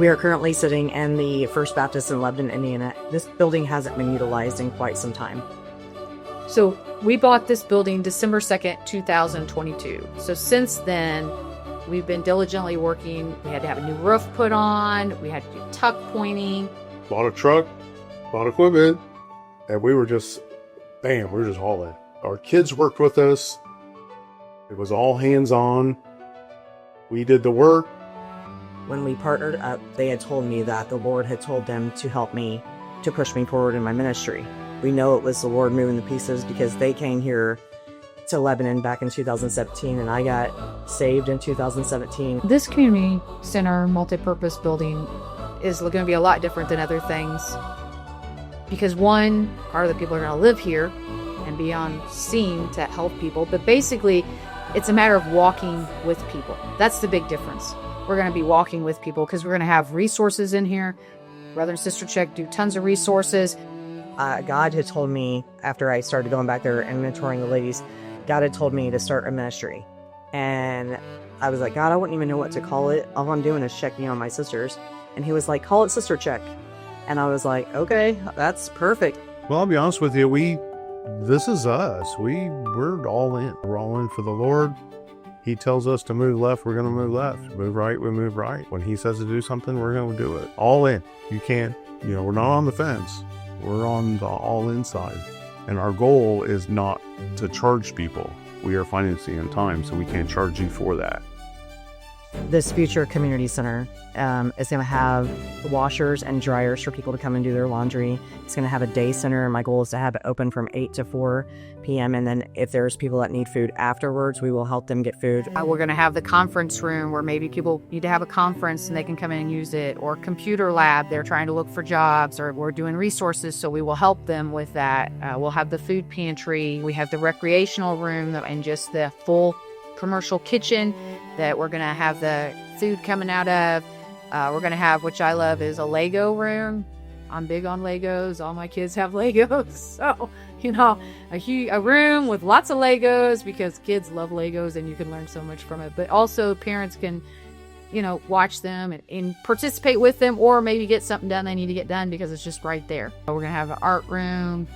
We are currently sitting in the First Baptist in Lebanon, Indiana. This building hasn't been utilized in quite some time. So we bought this building December 2nd, 2022. So since then, we've been diligently working. We had to have a new roof put on. We had to do tuck pointing. Bought a truck, bought equipment, and we were just, we were just all in. Our kids worked with us. It was all hands-on. We did the work. When we partnered up, they had told me that the Lord had told them to help me, to push me forward in my ministry. We know it was the Lord moving the pieces because they came here to Lebanon back in 2017, and I got saved in 2017. This community center multipurpose building is going to be a lot different than other things because one, part of the people are going to live here and be on scene to help people, but basically it's a matter of walking with people. That's the big difference. We're going to be walking with people because we're going to have resources in here. Brother and Sister Check do tons of resources. God had told me after I started going back there and mentoring the ladies, God had told me to start a ministry. And I was like, God, I wouldn't even know what to call it. All I'm doing is checking on my sisters. And he was like, call it Sister Check. And I was like, okay, that's perfect. Well, I'll be honest with you. This is us. We're all in. We're all in for the Lord. He tells us to move left, we're going to move left. Move right, we move right. When he says to do something, we're going to do it. All in. You can't, we're not on the fence. We're on the all inside. And our goal is not to charge people. We are financing in time, so we can't charge you for that. This future community center is going to have washers and dryers for people to come and do their laundry. It's going to have a day center. My goal is to have it open from 8 to 4 p.m. And then if there's people that need food afterwards, we will help them get food. We're going to have the conference room where maybe people need to have a conference and they can come in and use it, or computer lab. They're trying to look for jobs, or we're doing resources, so we will help them with that. We'll have the food pantry. We have the recreational room and just the full commercial kitchen that we're going to have the food coming out of. We're going to have, which I love, is a Lego room. I'm big on Legos. All my kids have Legos. So, a room with lots of Legos because kids love Legos and you can learn so much from it. But also parents can, watch them and participate with them, or maybe get something done they need to get done because it's just right there. We're going to have an art room.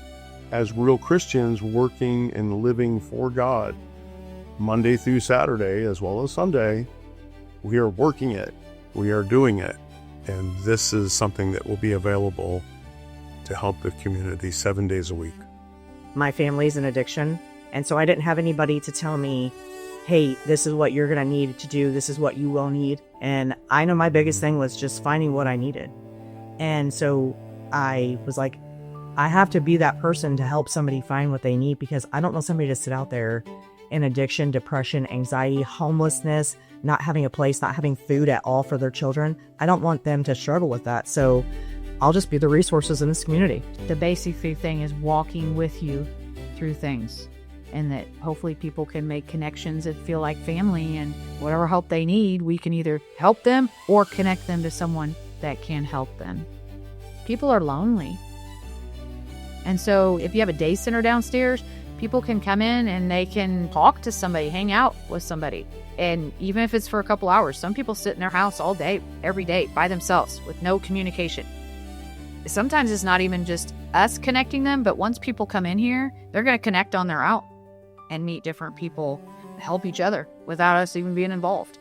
As real Christians working and living for God, Monday through Saturday, as well as Sunday, we are working it. We are doing it. And this is something that will be available to help the community 7 days a week. My family's in addiction, and so I didn't have anybody to tell me, hey, this is what you're going to need to do. This is what you will need. And I know my biggest thing was just finding what I needed. And so I was like, I have to be that person to help somebody find what they need, because I don't know somebody to sit out there in addiction, depression, anxiety, homelessness, not having a place, not having food at all for their children. I don't want them to struggle with that. So I'll just be the resources in this community. The basic thing is walking with you through things, and that hopefully people can make connections and feel like family, and whatever help they need, we can either help them or connect them to someone that can help them. People are lonely. And so if you have a day center downstairs, people can come in and they can talk to somebody, hang out with somebody. And even if it's for a couple hours, some people sit in their house all day, every day, by themselves with no communication. Sometimes it's not even just us connecting them, but once people come in here, they're going to connect on their own and meet different people, help each other without us even being involved.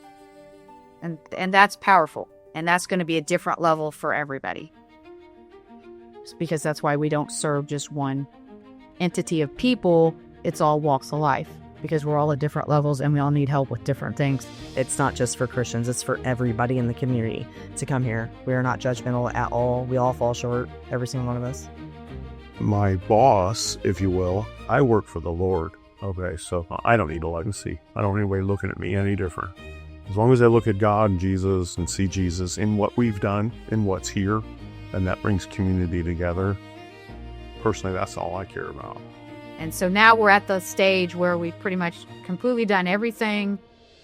And that's powerful. And that's going to be a different level for everybody. It's because that's why we don't serve just one entity of people. It's all walks of life, because we're all at different levels and we all need help with different things. It's not just for Christians, it's for everybody in the community to come here. We are not judgmental at all. We all fall short, every single one of us. My boss, if you will, I work for the Lord. Okay, so I don't need a legacy. I don't need anybody looking at me any different. As long as I look at God and Jesus and see Jesus in what we've done and what's here, and that brings community together, personally, that's all I care about. And so now we're at the stage where we've pretty much completely done everything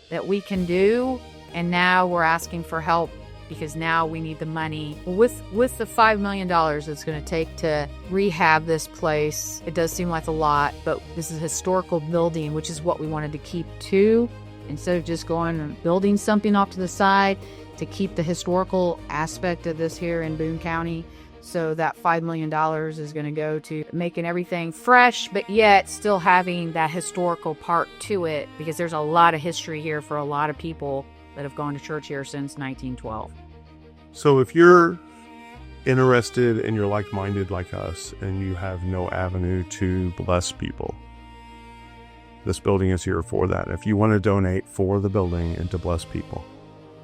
that we can do. And now we're asking for help, because now we need the money. With the $5 million it's going to take to rehab this place, it does seem like a lot, but this is a historical building, which is what we wanted to keep too. Instead of just going and building something off to the side, to keep the historical aspect of this here in Boone County. So that $5 million is going to go to making everything fresh, but yet still having that historical part to it, because there's a lot of history here for a lot of people that have gone to church here since 1912. So if you're interested and you're like-minded like us and you have no avenue to bless people, this building is here for that. If you want to donate for the building and to bless people,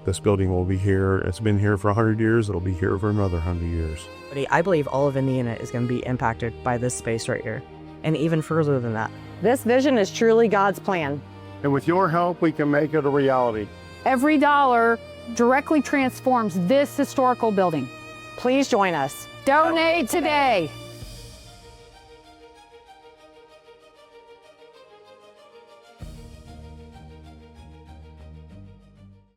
this building will be here. It's been here for 100 years. It'll be here for another 100 years. I believe all of Indiana is going to be impacted by this space right here, and even further than that. This vision is truly God's plan. And with your help, we can make it a reality. Every dollar directly transforms this historical building. Please join us. Donate today.